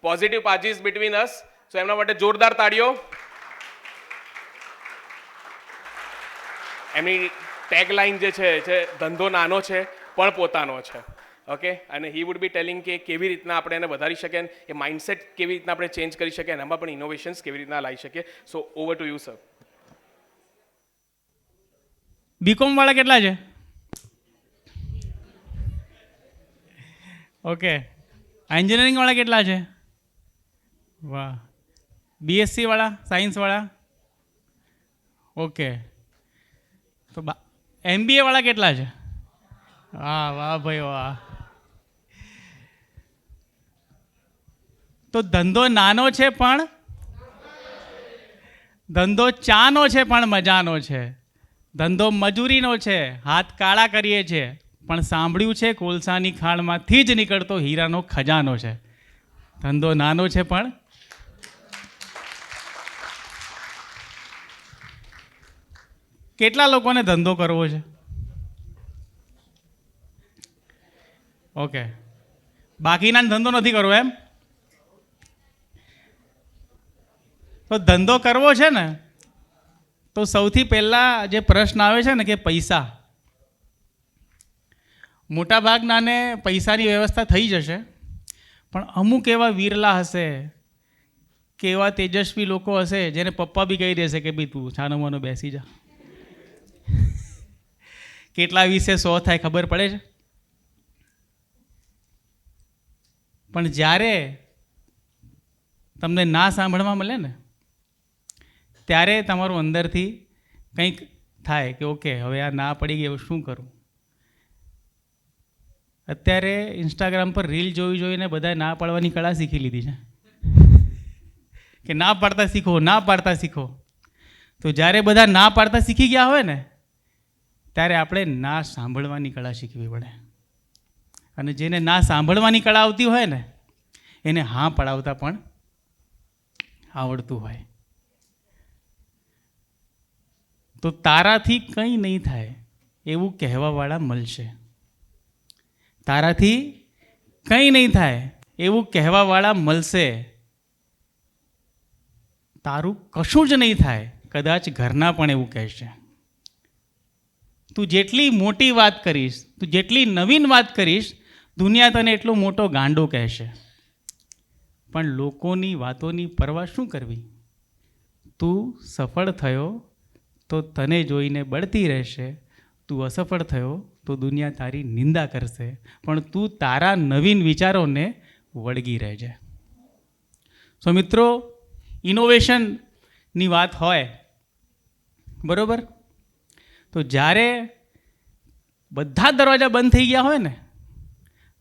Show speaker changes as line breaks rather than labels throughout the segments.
Positive પાજીસ between અસ. સો એમના માટે જોરદાર તાળીઓ. એમની ટેગલાઇન જે છે ધંધો નાનો છે પણ પોતાનો છે. ઓકે, અને હી વુડ બી ટેલિંગ કે કેવી રીતના આપણે એને વધારી શકીએ, એ માઇન્ડસેટ કેવી રીતના આપણે ચેન્જ કરી શકીએ, અને એમાં પણ ઇનોવેશન્સ કેવી રીતના લાવી શકીએ. So over to you sir.
B Com વાળા કેટલા છે? ઓકે. એન્જિનિયરિંગ વાળા કેટલા છે? વાહ. બીએસસી વાળા, સાયન્સ વાળા? ઓકે. તો એમબીએ વાળા કેટલા છે? વાહ વાહ ભાઈ વાહ. તો ધંધો નાનો છે પણ ધંધો ચાનો છે પણ મજાનો છે. ધંધો મજૂરીનો છે, હાથ કાળા કરીએ છીએ, પણ સાંભળ્યું છે કોલસાની ખાણમાંથી જ નીકળતો હીરાનો ખજાનો છે. ધંધો નાનો છે પણ કેટલા લોકોને ધંધો કરવો છે? ઓકે. બાકીના ધંધો નથી કરવો એમ? તો ધંધો કરવો છે ને, તો સૌથી પહેલાં જે પ્રશ્ન આવે છે ને કે પૈસા. મોટાભાગનાને પૈસાની વ્યવસ્થા થઈ જશે, પણ અમુક એવા વિરલા હશે કે એવા તેજસ્વી લોકો હશે જેને પપ્પા બી કહી દેશે કે ભાઈ તું છાનો માનો બેસી જા. કેટલા વિશે 100 થાય ખબર પડે છે? પણ જ્યારે તમને ના સાંભળવા મળે ને, ત્યારે તમારું અંદરથી કંઈક થાય કે ઓકે હવે આ ના પડી ગઈ, હવે શું કરું? અત્યારે ઇન્સ્ટાગ્રામ પર રીલ જોઈને બધા ના પાડવાની કળા શીખી લીધી છે કે ના પાડતા શીખો, ના પાડતા શીખો. તો જ્યારે બધા ના પાડતા શીખી ગયા હોય ને, ત્યારે આપણે ના સાંભળવાની કળા શીખવી પડે. અને જેને ના સાંભળવાની કળા આવતી હોય ને, એને હા પડાવતા પણ આવડતું હોય. તો તારાથી કંઈ નહીં થાય એવું કહેવાવાળા મળશે. તારાથી કંઈ નહીં થાય એવું કહેવાવાળા મળશે. તારું કશું જ નહીં થાય કદાચ ઘરના પણ એવું કહેશે. તું જેટલી મોટી વાત કરીશ, તું જેટલી નવીન વાત કરીશ, દુનિયા તને એટલો મોટો ગાંડો કહેશે. પણ લોકોની વાતોની પરવા શું કરવી? તું સફળ થયો તો તને જોઈને બળતી રહેશે, તું અસફળ થયો તો દુનિયા તારી નિંદા કરશે, પણ તું તારા નવીન વિચારોને વળગી રહેજે. સો મિત્રો, ઇનોવેશનની વાત હોય બરાબર, તો જ્યારે બધા દરવાજા બંધ થઈ ગયા હોય ને,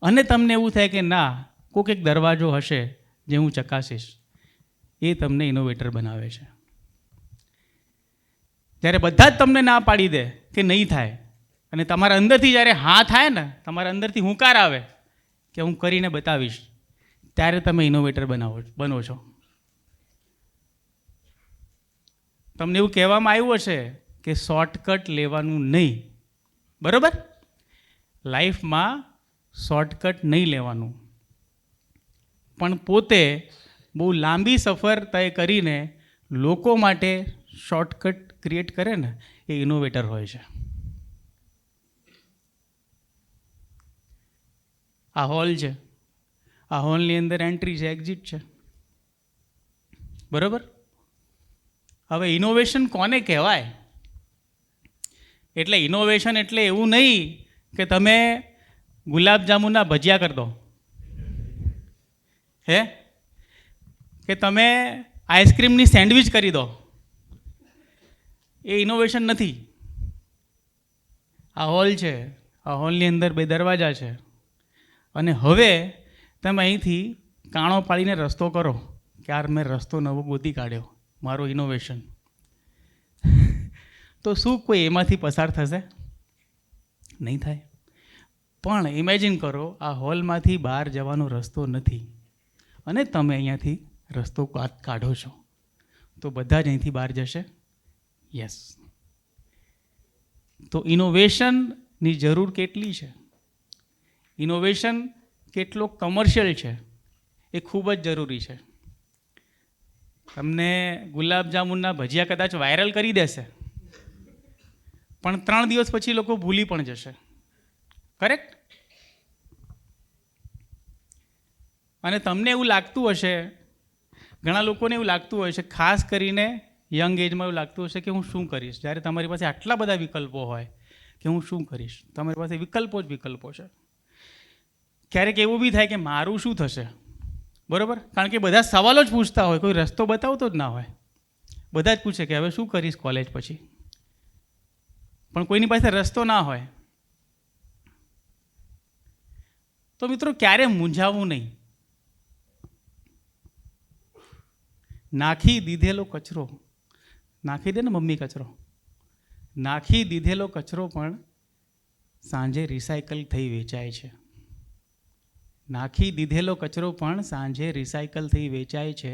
અને તમને એવું થાય કે ના કોઈક એક દરવાજો હશે જે હું ચકાસીશ, એ તમને ઇનોવેટર બનાવે છે. જ્યારે બધા જ તમને ના પાડી દે કે નહીં થાય, અને તમારા અંદરથી જ્યારે હા થાય ને, તમારા અંદરથી હુંકાર આવે કે હું કરીને બતાવીશ, ત્યારે તમે ઇનોવેટર બનો છો. તમને એવું કહેવામાં આવ્યું હશે કે શોર્ટકટ લેવાનું નહીં, બરાબર? લાઈફમાં શોર્ટકટ નહીં લેવાનું, પણ પોતે બહુ લાંબી સફર તય કરીને લોકો માટે શોર્ટકટ ક્રિએટ કરે ને, એ ઇનોવેટર હોય છે. આ હોલ છે, આ હોલની અંદર એન્ટ્રી છે, એક્ઝિટ છે, બરાબર? હવે ઇનોવેશન કોને કહેવાય? એટલે ઇનોવેશન એટલે એવું નહીં કે તમે ગુલાબજાંબુના ભજીયા કરી દો, હે કે તમે આઈસ્ક્રીમની સેન્ડવિચ કરી દો. એ ઇનોવેશન નથી. આ હોલ છે, આ હોલની અંદર 2 દરવાજા છે, અને હવે તમે અહીંથી કાણો પાડીને રસ્તો કરો કે યાર મેં રસ્તો નવો ગોતી કાઢ્યો, મારો ઇનોવેશન. તો શું કોઈ એમાંથી પસાર થશે? નહીં થાય. પણ ઇમેજિન કરો, આ હોલમાંથી બહાર જવાનો રસ્તો નથી, અને તમે અહીંયાથી રસ્તો કાઢો છો, તો બધા જ અહીંથી બહાર જશે? યસ. તો ઇનોવેશનની જરૂર કેટલી છે? ઇનોવેશન કેટલો કમર્શિયલ છે એ ખૂબ જ જરૂરી છે. તમને ગુલાબજામુનના ભજીયા કદાચ વાયરલ કરી દેશે, પણ 3 દિવસ પછી લોકો ભૂલી પણ જશે. કરેક્ટ? અને તમને એવું લાગતું હશે, ઘણા લોકોને એવું લાગતું હોય છે, ખાસ કરીને યંગ એજમાં એવું લાગતું હશે કે હું શું કરીશ, જ્યારે તમારી પાસે આટલા બધા વિકલ્પો હોય કે હું શું કરીશ. તમારી પાસે વિકલ્પો જ વિકલ્પો છે. ક્યારેક એવું બી થાય કે મારું શું થશે, બરાબર? કારણ કે બધા સવાલો જ પૂછતા હોય, કોઈ રસ્તો બતાવતો જ ના હોય. બધા જ પૂછે કે હવે શું કરીશ કોલેજ પછી, પણ કોઈની પાસે રસ્તો ના હોય. તો મિત્રો, ક્યારે મૂંઝાવવું નહીં. નાખી દીધેલો કચરો, નાખી દે ને મમ્મી કચરો, નાખી દીધેલો કચરો પણ સાંજે રિસાયકલ થઈ વેચાય છે. નાખી દીધેલો કચરો પણ સાંજે રિસાયકલ થઈ વેચાય છે.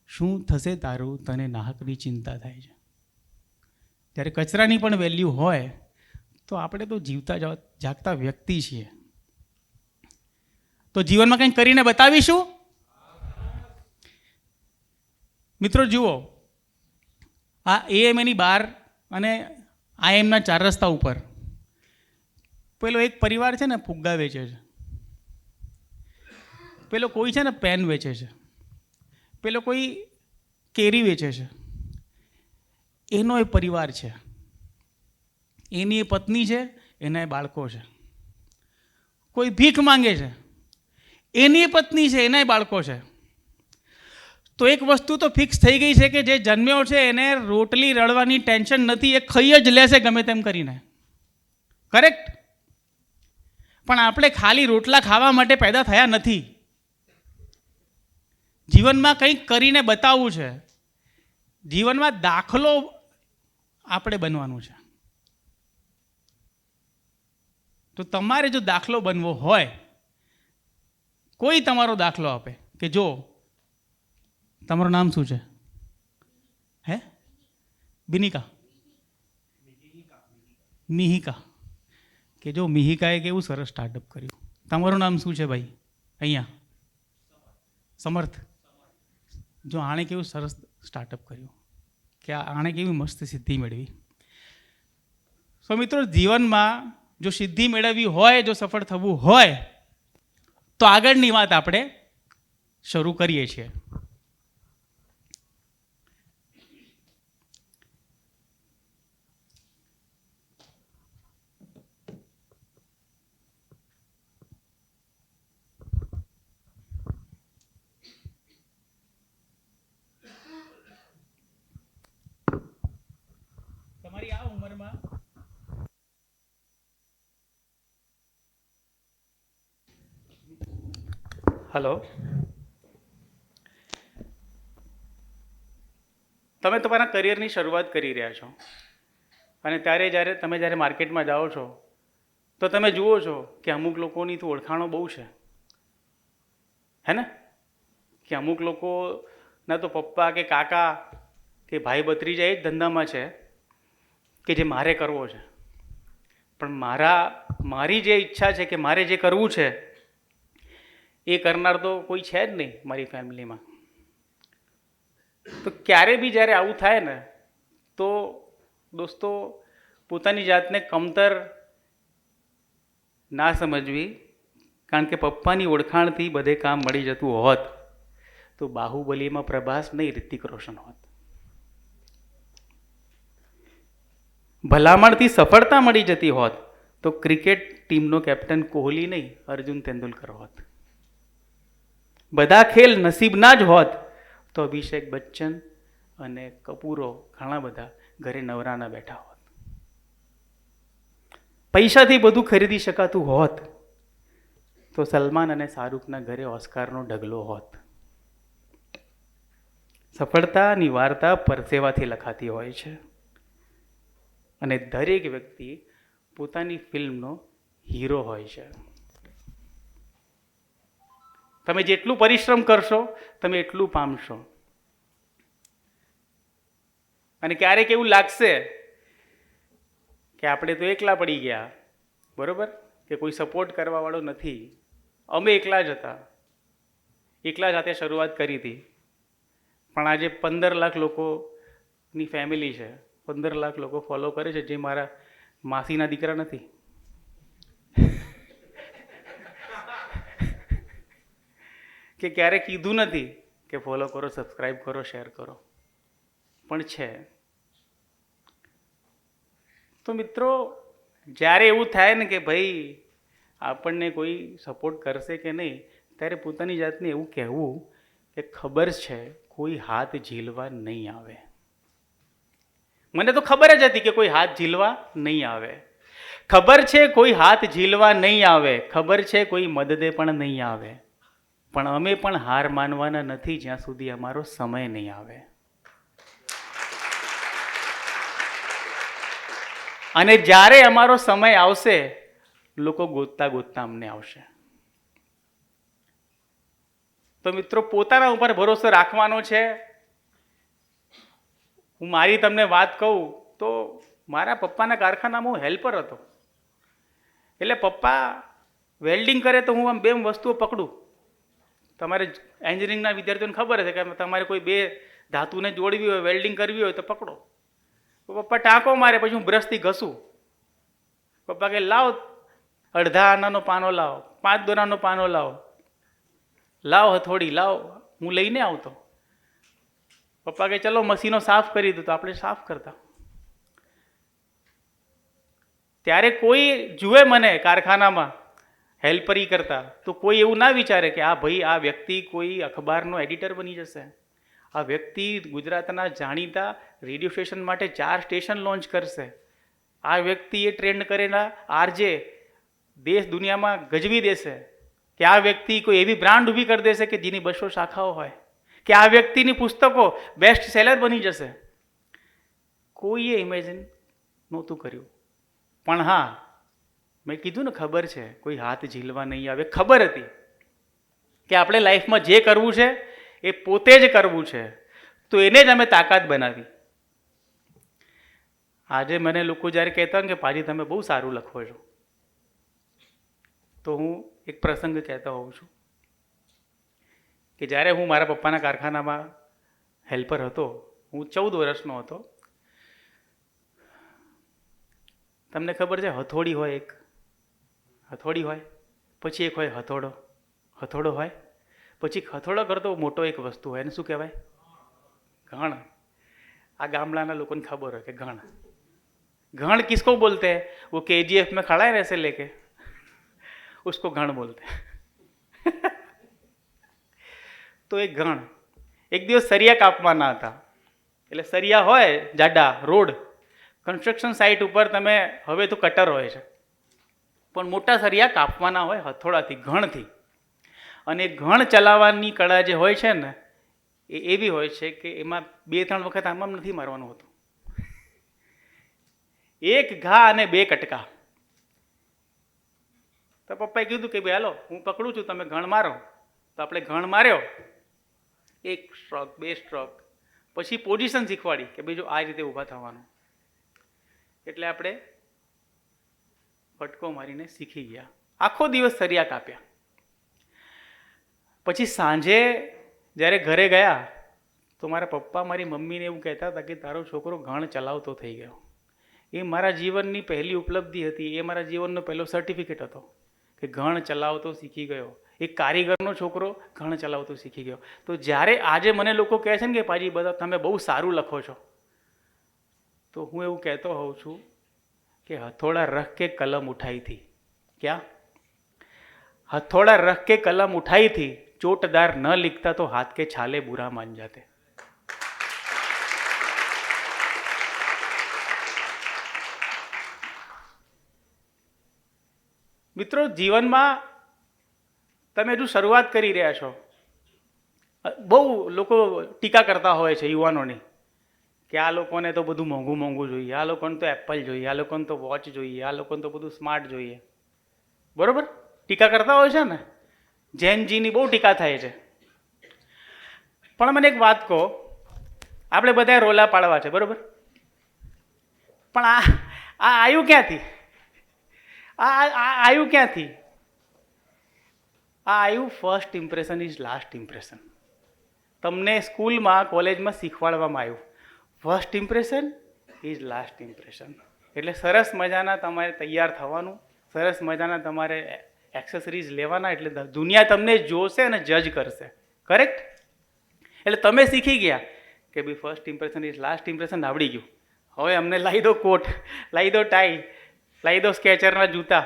શું થશે તારું, તને નાહકની ચિંતા થાય છે. જ્યારે કચરાની પણ વેલ્યુ હોય તો આપણે તો જીવતા જાગતા વ્યક્તિ છીએ. તો જીવનમાં કંઈક કરીને બતાવીશું. મિત્રો જુઓ, આ એએમએની બહાર અને આઈએમના 4 રસ્તા ઉપર પેલો એક પરિવાર છે ને ફુગ્ગા વેચે છે, પેલો કોઈ છે ને પેન વેચે છે, પેલો કોઈ કેરી વેચે છે. એનો એ પરિવાર છે, એની એ પત્ની છે, એના એ બાળકો છે. કોઈ ભીખ માંગે છે, એની એ પત્ની છે, એના એ બાળકો છે. તો એક વસ્તુ તો ફિક્સ થઈ ગઈ છે કે જે જન્મ્યો છે એને રોટલી રળવાની ટેન્શન નથી, એ ખાઈ જ લેશે ગમે તેમ કરીને. કરેક્ટ? પણ આપણે ખાલી રોટલા ખાવા માટે પેદા થયા નથી. જીવનમાં કંઈક કરીને બતાવવું છે. જીવનમાં દાખલો આપણે બનવાનું છે. તો તમારે જો દાખલો બનવો હોય, કોઈ તમારો દાખલો આપે કે જો તમારું નામ શું છે, હે? બિનિકા, મિહિકા, કે જો મિહિકાએ કેવું સરસ સ્ટાર્ટઅપ કર્યું. તમારું નામ શું છે ભાઈ? અહીંયા સમર્થ. જો આણે કેવું સરસ સ્ટાર્ટઅપ કર્યું, કે આણે કેવી મસ્ત સિદ્ધિ મેળવી. સો મિત્રો, જીવનમાં જો સિદ્ધિ મેળવવી હોય, જો સફળ થવું હોય, તો આગળની વાત આપણે શરૂ કરીએ છીએ. તમારી આ ઉંમરમાં હલો, તમે તમારા કરિયરની શરૂઆત કરી રહ્યા છો અને જ્યારે તમે માર્કેટમાં જાઓ છો તો તમે જુઓ છો કે અમુક લોકોની તો ઓળખાણો બહુ છે, હે ને? કે અમુક લોકોના તો પપ્પા કે કાકા કે ભાઈ ભત્રીજા એ જ ધંધામાં છે કે જે મારે કરવો છે. પણ મારી જે ઈચ્છા છે કે મારે જે કરવું છે એ કરનાર તો કોઈ છે જ નહીં મારી ફેમિલીમાં. તો ક્યારે બી જ્યારે આવું થાય ને તો દોસ્તો, પોતાની જાતને કમતર ના સમજવી. કારણ કે પપ્પાની ઓળખાણથી બધે કામ મળી જતું હોત તો બાહુબલીમાં પ્રભાસ નહીં, રિતિક રોશન હોત. ભલામણથી સફળતા મળી જતી હોત તો ક્રિકેટ ટીમનો કેપ્ટન કોહલી નહીં, અર્જુન તેંડુલકર હોત. બધા ખેલ નસીબના જ હોત તો અભિષેક બચ્ચન અને કપૂરો ઘણા બધા ઘરે નવરાના બેઠા હોત. પૈસાથી બધું ખરીદી શકાતું હોત તો સલમાન અને શાહરૂખના ઘરે ઓસ્કારનો ઢગલો હોત. સફળતાની વાર્તા પરસેવાથી લખાતી હોય છે અને દરેક વ્યક્તિ પોતાની ફિલ્મનો હીરો હોય છે. તમે જેટલું પરિશ્રમ કરશો તમે એટલું પામશો. અને ક્યારેક એવું લાગશે કે આપણે તો એકલા પડી ગયા, બરોબર, કે કોઈ સપોર્ટ કરવાવાળો નથી, અમે એકલા જ હતા. એકલા જાતે શરૂઆત કરી હતી, પણ આજે 15 લાખ લોકોની ફેમિલી છે, 15 લાખ લોકો ફોલો કરે છે, જે મારા માસીના દીકરા નથી. કે ક્યારે કીધું નથી કે ફોલો કરો, સબસ્ક્રાઈબ કરો, શેર કરો, પણ છે. તો મિત્રો, જ્યારે એવું થાય ને કે ભાઈ આપણને કોઈ સપોર્ટ કરશે કે નહીં, ત્યારે પોતાની જાતને એવું કહેવું કે ખબર છે કોઈ હાથ ઝીલવા નહીં આવે. મને તો ખબર જ હતી કે કોઈ હાથ ઝીલવા નહીં આવે. ખબર છે કોઈ હાથ ઝીલવા નહીં આવે, ખબર છે કોઈ મદદે પણ નહીં આવે, પણ અમે પણ હાર માનવાના નથી જ્યાં સુધી અમારો સમય નહીં આવે. અને જ્યારે અમારો સમય આવશે, લોકો ગોતતા ગોતતા અમને આવશે. તો મિત્રો, પોતાના ઉપર ભરોસો રાખવાનો છે. હું મારી તમને વાત કહું તો મારા પપ્પાના કારખાનામાં હું હેલ્પર હતો. એટલે પપ્પા વેલ્ડિંગ કરે તો હું આમ બે વસ્તુઓ પકડું. તમારે એન્જિનિયરિંગના વિદ્યાર્થીઓને ખબર છે કે તમારે કોઈ બે ધાતુને જોડવી હોય, વેલ્ડિંગ કરવી હોય તો પકડો. પપ્પા ટાંકો મારે, પછી હું બ્રશથી ઘસું. પપ્પા કે લાવ અડધા આનાનો પાનો લાવો, 5 દોરાનો પાનો લાવો, લાવ હથોડી લાવ, હું લઈને આવતો. પપ્પા કે ચલો મશીનો સાફ કરી દો, તો આપણે સાફ કરતા. ત્યારે કોઈ જુએ મને કારખાનામાં હેલ્પરી કરતા તો કોઈ એવું ના વિચારે કે આ ભાઈ, આ વ્યક્તિ કોઈ અખબારનો એડિટર બની જશે, આ વ્યક્તિ ગુજરાતના જાણીતા રેડિયો સ્ટેશન માટે 4 સ્ટેશન લોન્ચ કરશે, આ વ્યક્તિ એ ટ્રેન્ડ કરેલા આરજે દેશ દુનિયામાં ગજવી દેશે, કે આ વ્યક્તિ કોઈ એવી બ્રાન્ડ ઊભી કરી દેશે કે જેની 200 શાખાઓ હોય, કે આ વ્યક્તિની પુસ્તકો બેસ્ટ સેલર બની જશે. કોઈએ ઇમેજિન નહોતું કર્યું. પણ હા, મેં કીધું ને ખબર છે કોઈ હાથ ઝીલવા નહીં આવે. ખબર હતી કે આપણે લાઈફમાં જે કરવું છે એ પોતે જ કરવું છે, તો એને જ અમે તાકાત બનાવી. આજે મને લોકો જ્યારે કહેતા કે પાજી તમે બહુ સારું લખો છો, તો હું એક પ્રસંગ કહેતો હોઉં છું કે જ્યારે હું મારા પપ્પાના કારખાનામાં હેલ્પર હતો, હું 14 વર્ષનો હતો. તમને ખબર છે હથોડી હોય, એક હથોડી હોય, પછી એક હોય હથોડો, હથોડો હોય, પછી હથોડો કરતો મોટો એક વસ્તુ હોય, એને શું કહેવાય? ઘણ. આ ગામડાના લોકોને ખબર હોય કે ઘણ. घण किसको बोलते हैं? वो KGF में खड़ा है ऐसे लेके, उसको घण बोलते हैं. તો એ ઘણ એક દિવસ સરિયા કાપવાના હતા. એટલે સરિયા હોય જાડા, રોડ કન્સ્ટ્રક્શન સાઇટ ઉપર તમે હવે તો કટર હોય છે, પણ મોટા સરિયા કાપવાના હોય હથોડાથી, ઘણથી. અને ઘણ ચલાવવાની કળા જે હોય છે ને, એ એવી હોય છે કે એમાં 2-3 વખત આમ નથી મારવાનું હોતું. એક ઘા અને 2 કટકા. તો પપ્પાએ કીધું કે ભાઈ હાલો હું પકડું છું, તમે ઘણ મારો. તો આપણે ઘણ માર્યો, 1 સ્ટ્રોક, 2 સ્ટ્રોક, પછી પોઝિશન શીખવાડી કે ભાઈ જો આ રીતે ઊભા થવાનું. એટલે આપણે ફટકો મારીને શીખી ગયા. આખો દિવસ સરિયા કાપ્યા. પછી સાંજે જ્યારે ઘરે ગયા તો મારા પપ્પા મારી મમ્મીને એવું કહેતા હતા કે તારો છોકરો ઘણ ચલાવતો થઈ ગયો. એ મારા જીવનની પહેલી ઉપલબ્ધિ હતી, એ મારા જીવનનો પહેલો સર્ટિફિકેટ હતો કે ઘણ ચલાવતો શીખી ગયો. એક કારીગરનો છોકરો ઘણ ચલાવતો શીખી ગયો. તો જ્યારે આજે મને લોકો કહે છે ને કે પાજી બધા તમે બહુ સારું લખો છો, તો હું એવું કહેતો હોઉં છું કે હથોડા રખ કે કલમ ઉઠાઈ थी. ક્યાં? हथौड़ा रख के कलम उठाई थी, चोटदार न लिखता तो हाथ के छाले बुरा मान जाते. મિત્રો, જીવનમાં તમે હજુ શરૂઆત કરી રહ્યા છો. બહુ લોકો ટીકા કરતા હોય છે યુવાનોની કે આ લોકોને તો બધું મોંઘું મોંઘું જોઈએ, આ લોકોને તો એપલ જોઈએ, આ લોકોને તો વોચ જોઈએ, આ લોકોને તો બધું સ્માર્ટ જોઈએ. બરોબર? ટીકા કરતા હોય છે ને. જૈનજીની બહુ ટીકા થાય છે. પણ મને એક વાત કહો, આપણે બધા રોલા પાડવા છે, બરોબર? પણ આ આવ્યું ક્યાંથી? આ આવ્યું ક્યાંથી? આ આવ્યું first impression is last impression. તમને સ્કૂલમાં કોલેજમાં શીખવાડવામાં આવ્યું first impression is last impression. એટલે સરસ મજાના તમારે તૈયાર થવાનું, સરસ મજાના તમારે એક્સેસરીઝ લેવાના, એટલે દુનિયા તમને જોશે અને જજ કરશે. કરેક્ટ? એટલે તમે શીખી ગયા કે ભાઈ first impression is last impression, આવડી ગયું. હવે અમને લાવી દો કોટ, લાવી દો ટાઈ, લાવી દો સ્કેચરના જૂતા,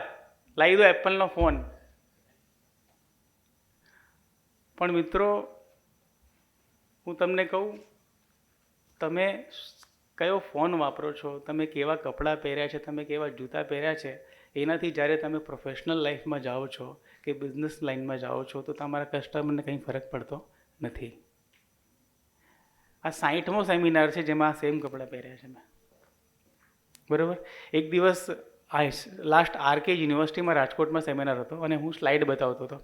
લાવી દો એપલનો ફોન. પણ મિત્રો, હું તમને કહું, તમે કયો ફોન વાપરો છો, તમે કેવા કપડાં પહેર્યા છે, તમે કેવા જૂતા પહેર્યા છે, એનાથી જ્યારે તમે પ્રોફેશનલ લાઈફમાં જાઓ છો કે બિઝનેસ લાઈનમાં જાઓ છો તો તમારા કસ્ટમરને કંઈ ફરક પડતો નથી. આ 60મો સેમિનાર છે જેમાં આ સેમ કપડાં પહેર્યા છે મેં. બરાબર? એક દિવસ લાસ્ટ આરકે યુનિવર્સિટીમાં રાજકોટમાં સેમિનાર હતો અને હું સ્લાઇડ બતાવતો હતો.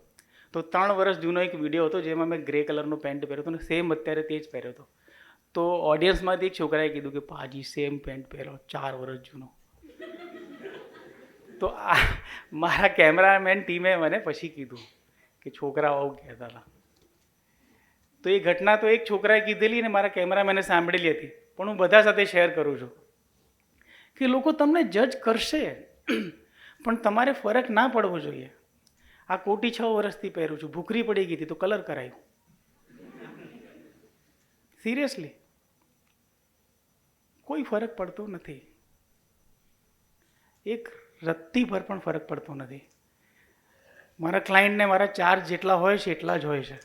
તો 3 વર્ષ જૂનો એક વિડીયો હતો જેમાં મેં ગ્રે કલરનો પેન્ટ પહેર્યો હતો અને સેમ અત્યારે તે જ પહેર્યો હતો. તો ઓડિયન્સમાંથી એક છોકરાએ કીધું કે પાજી સેમ પેન્ટ પહેરો, 4 વર્ષ જૂનો. તો આ મારા કેમેરામેન ટીમે મને પછી કીધું કે છોકરાઓ આવું કહેતા હતા. તો એ ઘટના તો એક છોકરાએ કીધેલી ને મારા કેમેરામેને સાંભળેલી હતી, પણ હું બધા સાથે શેર કરું છું કે લોકો તમને જજ કરશે પણ તમારે ફરક ના પડવો જોઈએ. આ કોટી 6 વર્ષથી પહેરું છું, ભૂખરી પડી ગઈ હતી તો કલર કરાયું. સિરિયસલી કોઈ ફરક પડતો નથી. એક રત્તી પર પણ ફરક પડતો નથી. મારા ક્લાયન્ટને મારા ચાર્જ જેટલા હોય છે એટલા જ હોય છે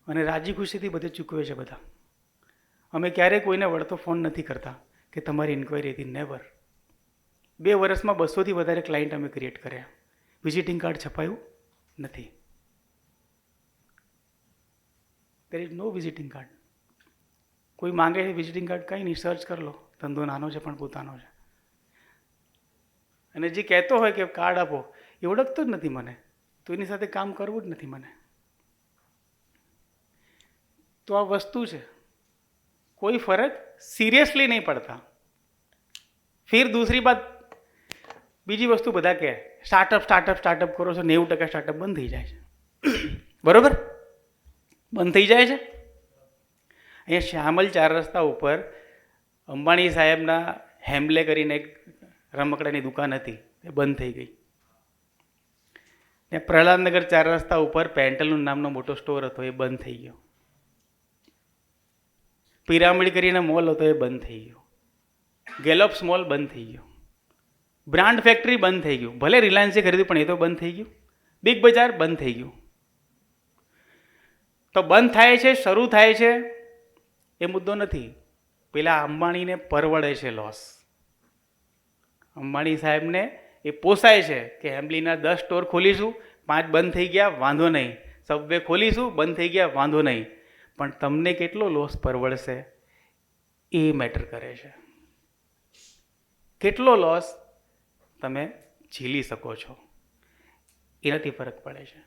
અને રાજી ખુશીથી બધે ચૂકવે છે બધા. અમે ક્યારેય કોઈને વળતો ફોન નથી કરતા કે તમારી ઇન્ક્વાયરી હતી, નેવર. 2 વર્ષમાં 200થી વધારે ક્લાયન્ટ અમે ક્રિએટ કર્યા. વિઝિટિંગ કાર્ડ છપાયું નથી. There is no visiting card. કોઈ માંગે છે વિઝિટિંગ કાર્ડ, કંઈ નહીં, સર્ચ કરી લો. ધંધો નાનો છે પણ પોતાનો છે. અને જે કહેતો હોય કે કાર્ડ આપો, એ ઓળખતો જ નથી મને, તો એની સાથે કામ કરવું જ નથી મને. તો આ વસ્તુ છે, કોઈ ફરક સિરિયસલી નહીં પડતા. ફિર દૂસરી બાત, બીજી વસ્તુ બધા કહે સ્ટાર્ટઅપ કરો છો, 90% સ્ટાર્ટઅપ બંધ થઈ જાય છે. બરોબર? બંધ થઈ જાય છે. અહીંયા શ્યામલ 4 રસ્તા ઉપર અંબાણી સાહેબના હેમ્લે કરીને એક રમકડાની દુકાન હતી, એ બંધ થઈ ગઈ. ને પ્રહલાદનગર 4 રસ્તા ઉપર પેન્ટલૂન નામનો મોટો સ્ટોર હતો, એ બંધ થઈ ગયો. પિરામિડ કરીને મોલ હતો, એ બંધ થઈ ગયો. ગેલોપ્સ મોલ બંધ થઈ ગયો. બ્રાન્ડ ફેક્ટરી બંધ થઈ ગયું. ભલે રિલાયન્સે ખરીદ્યું પણ એ તો બંધ થઈ ગયું. બિગ બજાર બંધ થઈ ગયું. તો બંધ થાય છે, શરૂ થાય છે, એ મુદ્દો નથી. પેલા અંબાણીને પરવડે છે લોસ. અંબાણી સાહેબને એ પોસાય છે કે હેમ્બલીના 10 સ્ટોર ખોલીશું, 5 બંધ થઈ ગયા, વાંધો નહીં. સબવે ખોલીશું, બંધ થઈ ગયા, વાંધો નહીં. પણ તમને કેટલો લોસ પરવડશે એ મેટર કરે છે. કેટલો લોસ તમે ઝીલી શકો છો એનાથી ફરક પડે છે.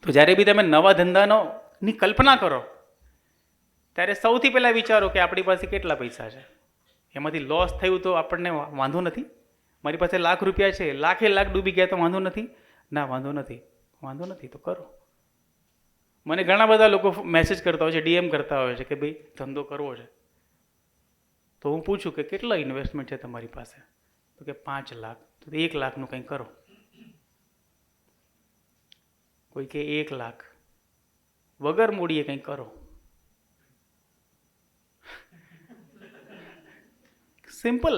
તો જ્યારે બી તમે નવા ધંધાની કલ્પના કરો ત્યારે સૌથી પહેલાં વિચારો કે આપણી પાસે કેટલા પૈસા છે. એમાંથી લોસ થયું તો આપણને વાંધો નથી. મારી પાસે ₹1,00,000 છે, લાખ ડૂબી ગયા તો વાંધો નથી? ના, વાંધો નથી. વાંધો નથી તો કરો. મને ઘણા બધા લોકો મેસેજ કરતા હોય છે, ડીએમ કરતા હોય છે કે ભાઈ ધંધો કરવો છે. તો હું પૂછું કે કેટલા ઇન્વેસ્ટમેન્ટ છે તમારી પાસે? તો કે 5 લાખ. તો 1 લાખનું કંઈ કરો. કોઈ કે 1 લાખ. વગર મૂડીએ કંઈ કરો. સિમ્પલ.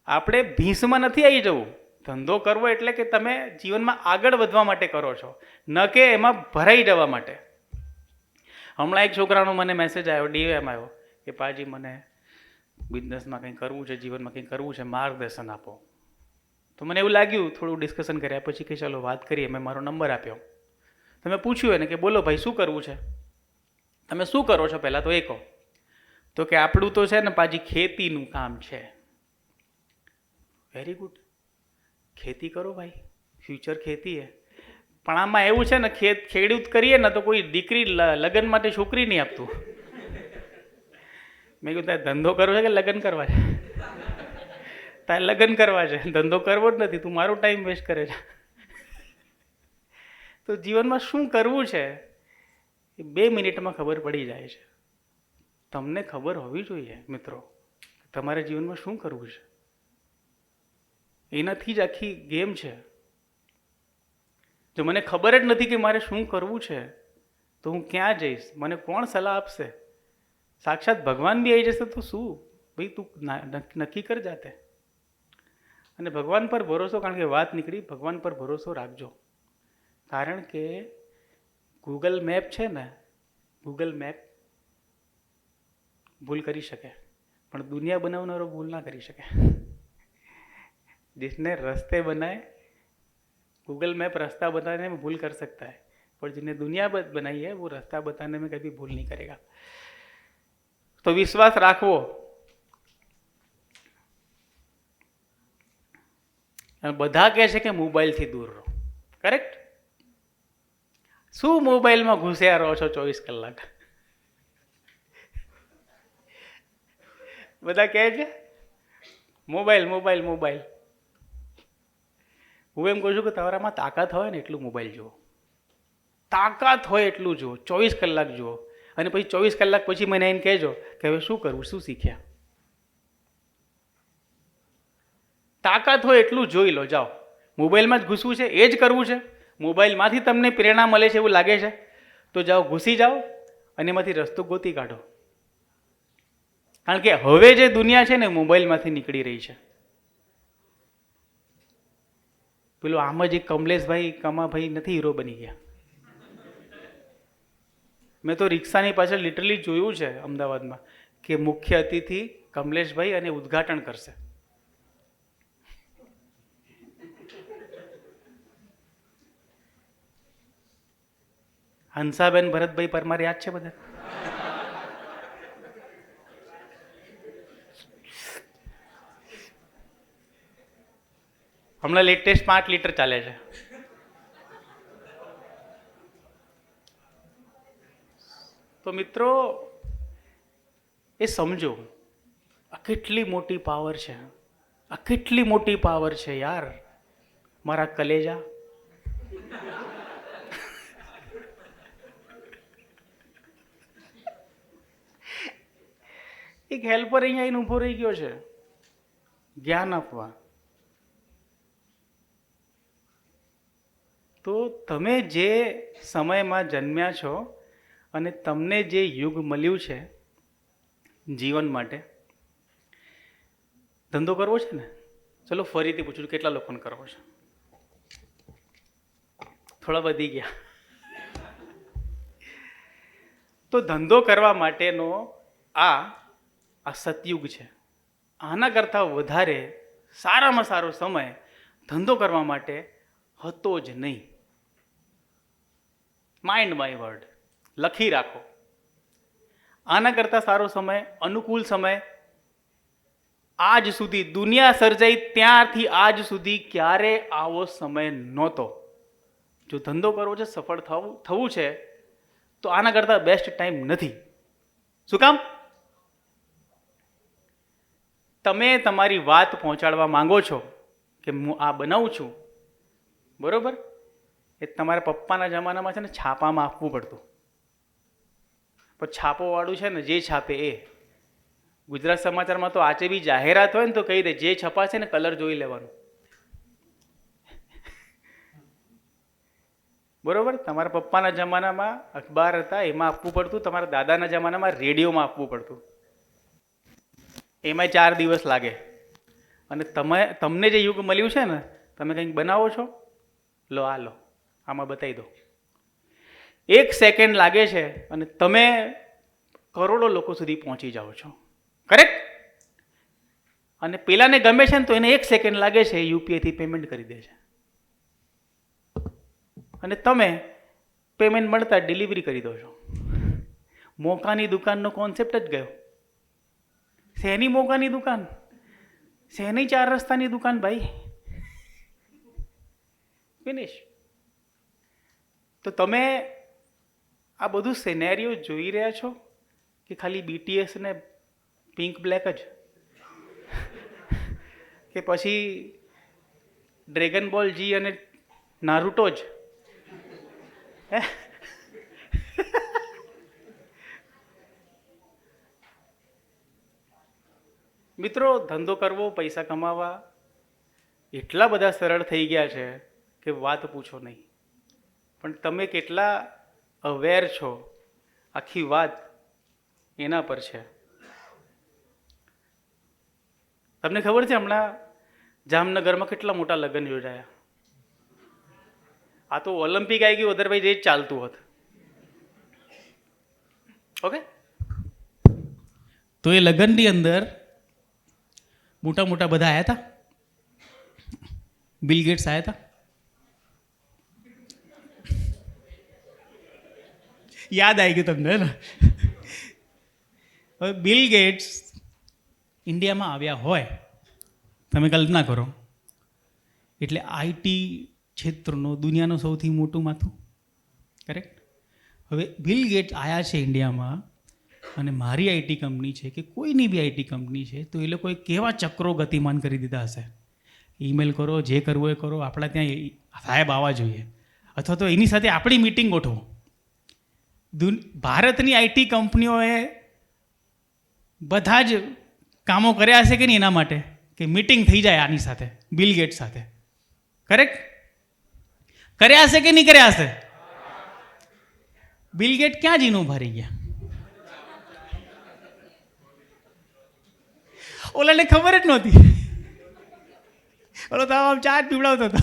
આપણે ભીંસમાં નથી આવી જવું. ધંધો કરવો એટલે કે તમે જીવનમાં આગળ વધવા માટે કરો છો, ન કે એમાં ભરાઈ જવા માટે. હમણાં એક છોકરાનો મને મેસેજ આવ્યો, ડીએમ આવ્યો કે પાજી મને બિઝનેસમાં કંઈ કરવું છે, જીવનમાં કંઈ કરવું છે, માર્ગદર્શન આપો. તો મને એવું લાગ્યું, થોડું ડિસ્કશન કર્યા પછી કે ચાલો વાત કરીએ. મેં મારો નંબર આપ્યો. તમે પૂછ્યું એને કે બોલો ભાઈ શું કરવું છે, તમે શું કરો છો પહેલાં તો એ કહો. તો કે આપણું તો છે ને પાછી ખેતીનું કામ છે. વેરી ગુડ, ખેતી કરો ભાઈ, ફ્યુચર ખેતી હે. પણ આમાં એવું છે ને, ખેડૂત કરીએ ને તો કોઈ દીકરી લગ્ન માટે છોકરી નહીં આપતું. મેં કીધું તારે ધંધો કરવો છે કે લગ્ન કરવા છે? તારે લગ્ન કરવા છે, ધંધો કરવો જ નથી. તું મારો ટાઈમ વેસ્ટ કરે છે. તો જીવનમાં શું કરવું છે એ 2 મિનિટમાં ખબર પડી જાય છે. તમને ખબર હોવી જોઈએ મિત્રો, તમારે જીવનમાં શું કરવું છે. એનાથી જ આખી ગેમ છે. જો મને ખબર જ નથી કે મારે શું કરવું છે તો હું ક્યાં જઈશ, મને કોણ સલાહ આપશે? સાક્ષાત ભગવાન બી આવી જશે તો શું ભાઈ, તું નક્કી કર જાતે. અને ભગવાન પર ભરોસો, કારણ કે વાત નીકળી, ભગવાન પર ભરોસો રાખજો. કારણ કે ગૂગલ મેપ છે ને, ગૂગલ મેપ ભૂલ કરી શકે પણ દુનિયા બનાવનારો ભૂલ ના કરી શકે. जिसने रास्ते बनाए, गूगल मैप रास्ता बताने में भूल कर सकता है, पर जिसने दुनिया बनाई है वो रास्ता बताने में कभी भूल नहीं करेगा. तो विश्वास રાખવો. બધા કહે છે કે મોબાઈલથી દૂર રહો. કરેક્ટ? શું મોબાઈલમાં ઘૂસ્યા રહો છો 24 કલાક? બધા કહે છે મોબાઈલ મોબાઈલ મોબાઈલ. હું એમ કહું છું કે તમારામાં તાકાત હોય ને એટલું મોબાઈલ જુઓ. તાકાત હોય એટલું જુઓ, 24 કલાક જુઓ. અને પછી 24 કલાક પછી મને એને કહેજો કે હવે શું કરવું, શું શીખ્યા. તાકાત હોય એટલું જોઈ લો. જાઓ, મોબાઈલમાં જ ઘૂસવું છે, એ જ કરવું છે, મોબાઈલમાંથી તમને પ્રેરણા મળે છે એવું લાગે છે તો જાઓ, ઘૂસી જાઓ અને એમાંથી રસ્તો ગોતી કાઢો. કારણ કે હવે જે દુનિયા છે ને મોબાઈલમાંથી નીકળી રહી છે. પેલું આમ જ એક કમલેશભાઈ કમાભાઈ નથી હીરો બની ગયા. મેં તો રિક્ષાની પાછળ લિટરલી જોયું છે અમદાવાદમાં કે મુખ્ય અતિથિ કમલેશભાઈ અને ઉદ્ઘાટન કરશે. હંસાબેન ભરતભાઈ પરમાર યાદ છે બધા? હમણાં લેટેસ્ટ 5 લીટર ચાલે છે. તો મિત્રો એ સમજો, આ કેટલી મોટી પાવર છે, આ કેટલી મોટી પાવર છે યાર મારા કલેજા. એક હેલ્પર અહીંયા આવીને ઊભો રહી ગયો છે જ્ઞાન આપવા. તો તમે જે સમયમાં જન્મ્યા છો અને તમને જે યુગ મળ્યું છે જીવન માટે, ધંધો કરવો છે ને, ચલો ફરીથી પૂછું કેટલા લોકોને કરવો છે? થોડા વધી ગયા. તો ધંધો કરવા માટેનો આ સતયુગ છે. આના કરતાં વધારે સારામાં સારો સમય ધંધો કરવા માટે હતો જ નહીં. માઇન્ડ માય વર્ડ લખી રાખો. આના કરતાં સારો સમય, અનુકૂળ સમય આજ સુધી, દુનિયા સર્જાઈ ત્યારથી આજ સુધી ક્યારે આવો સમય નહોતો. જો ધંધો કરવો છે, સફળ થવું છે તો આના કરતાં બેસ્ટ ટાઈમ નથી. શું કામ? તમે તમારી વાત પહોંચાડવા માંગો છો કે હું આ બનાવું છું, બરોબર? એ તમારા પપ્પાના જમાનામાં છે ને છાપામાં આપવું પડતું. પણ છાપોવાળું છે ને જે છાપે એ. ગુજરાત સમાચારમાં તો આજે બી જાહેરાત હોય ને તો કહી દે જે છપાશે ને કલર જોઈ લેવાનું. બરોબર? તમારા પપ્પાના જમાનામાં અખબાર હતા એમાં આપવું પડતું, તમારા દાદાના જમાનામાં રેડિયોમાં આપવું પડતું. એમાં 4 દિવસ લાગે. અને તમને જે યુગ મળ્યું છે ને, તમે કંઈક બનાવો છો, લો આ લો, આમાં બતાવી દો. 1 સેકન્ડ લાગે છે અને તમે કરોડો લોકો સુધી પહોંચી જાઓ છો. કરેક્ટ? અને પેલાને ગમે છે ને તો એને 1 સેકન્ડ લાગે છે, યુપીઆઈથી પેમેન્ટ કરી દે છે. અને તમે પેમેન્ટ મળતા ડિલિવરી કરી દો છો. મોકાની દુકાનનો કોન્સેપ્ટ જ ગયો. શેની મોકાની દુકાન? શેની 4 રસ્તાની દુકાન ભાઈ? ફિનિશ. તો તમે આ બધું સિનેરિયો જોઈ રહ્યા છો કે ખાલી બીટીએસ ને પિંક બ્લેક જ? કે પછી ડ્રેગન બોલ જી અને નારુટો જ? મિત્રો, ધંધો કરવો, પૈસા કમાવા એટલા બધા સરળ થઈ ગયા છે કે વાત પૂછો નહીં. પણ તમે કેટલા અવેર છો, આખી વાત એના પર છે. તમને ખબર છે હમણાં જામનગરમાં કેટલા મોટા લગ્ન યોજાયા? આ તો ઓલિમ્પિક આવી ગયું, અદરવાઇઝ એ જ ચાલતું હોત. ઓકે, તો એ લગ્નની અંદર મોટા મોટા બધા આવ્યા હતા. બિલ ગેટ્સ આવ્યા હતા. યાદ આવી ગયું તમને ને? હવે બિલ ગેટ્સ ઇન્ડિયામાં આવ્યા હોય, તમે કલ્પના કરો, એટલે આઈટી ક્ષેત્રનું દુનિયાનું સૌથી મોટું માથું, કરેક્ટ? હવે બિલ ગેટ્સ આવ્યા છે ઇન્ડિયામાં, અને મારી આઈટી કંપની છે કે કોઈની બી આઈટી કંપની છે, તો એ લોકોએ કેવા ચક્રો ગતિમાન કરી દીધા હશે. ઈમેલ કરો, જે કરવું એ કરો, આપણા ત્યાં સાહેબ આવવા જોઈએ, અથવા તો એની સાથે આપણી મીટિંગ ગોઠવો. ભારતની આઈટી કંપનીઓએ બધા જ કામો કર્યા હશે કે નહીં એના માટે કે મીટિંગ થઈ જાય આની સાથે, બિલ ગેટ્સ સાથે, કરેક્ટ? કર્યા હશે કે નહીં કર્યા હશે? બિલ ગેટ ક્યાં જઈને ઉભા રહી ગયા? ઓલાને ખબર જ નહોતી. ઓલો તો આમ ચા જ પીવડાવતો હતો.